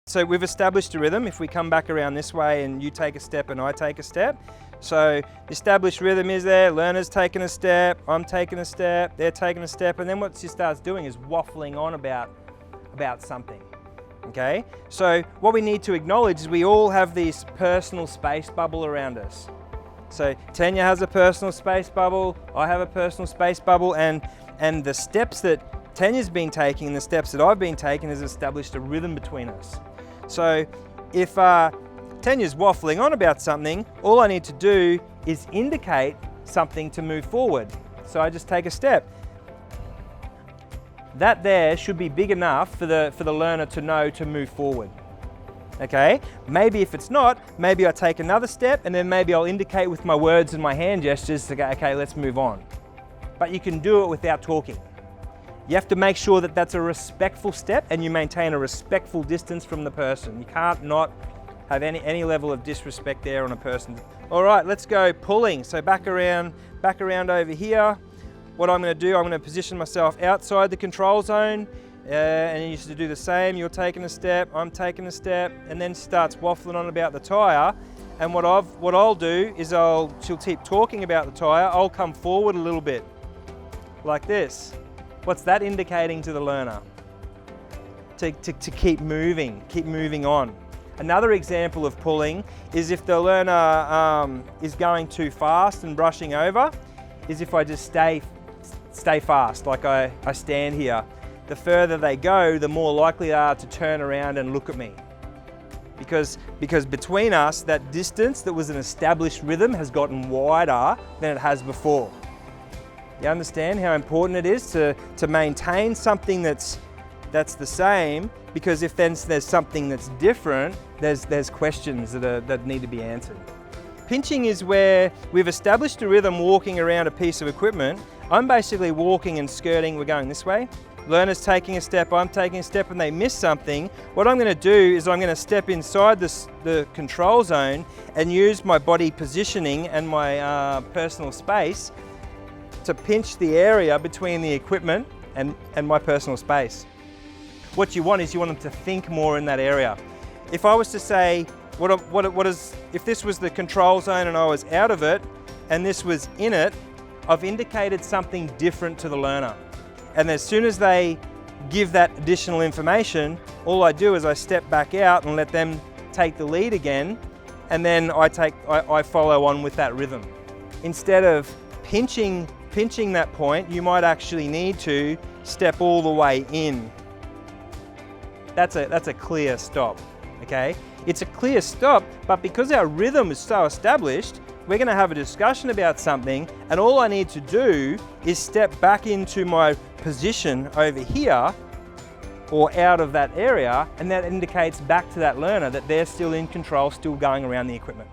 So we've established a rhythm. If we come back around this way and you take a step and I take a step. So the established rhythm is there, learner's taking a step, I'm taking a step, they're taking a step, and then what she starts doing is waffling on about something. Okay? So what we need to acknowledge is we all have this personal space bubble around us. So Tanya has a personal space bubble, I have a personal space bubble, and the steps that Tanya's been taking and the steps that I've been taking has established a rhythm between us. So if Tanya's waffling on about something, all I need to do is indicate something to move forward. So I just take a step. That there should be big enough for the learner to know to move forward. Okay? Maybe if it's not, maybe I take another step and then maybe I'll indicate with my words and my hand gestures to go, okay, let's move on. But you can do it without talking. You have to make sure that that's a respectful step and you maintain a respectful distance from the person. You can't not have any level of disrespect there on a person. All right, let's go pulling. So back around over here. What I'm going to do, I'm going to position myself outside the control zone, and you used to do the same. You're taking a step, I'm taking a step, and then starts waffling on about the tyre. And what I'll do is she'll keep talking about the tyre. I'll come forward a little bit, like this. What's that indicating to the learner? To keep moving on. Another example of pulling is if the learner is going too fast and brushing over, is if I just stay fast, like I stand here. The further they go, the more likely they are to turn around and look at me. Because between us, that distance that was an established rhythm has gotten wider than it has before. You understand how important it is to maintain something that's the same, because if then there's something that's different, there's questions that need to be answered. Pinching is where we've established a rhythm walking around a piece of equipment. I'm basically walking and skirting, we're going this way. Learner's taking a step, I'm taking a step, and they miss something. What I'm going to do is I'm going to step inside the control zone and use my body positioning and my personal space to pinch the area between the equipment and my personal space. What you want is you want them to think more in that area. If I was to say, if this was the control zone and I was out of it and this was in it, I've indicated something different to the learner. And as soon as they give that additional information, all I do is I step back out and let them take the lead again, and then I follow on with that rhythm. Instead of pinching that point, you might actually need to step all the way in. That's a clear stop, okay? It's a clear stop, but because our rhythm is so established, we're going to have a discussion about something, and all I need to do is step back into my position over here or out of that area, and that indicates back to that learner that they're still in control, still going around the equipment.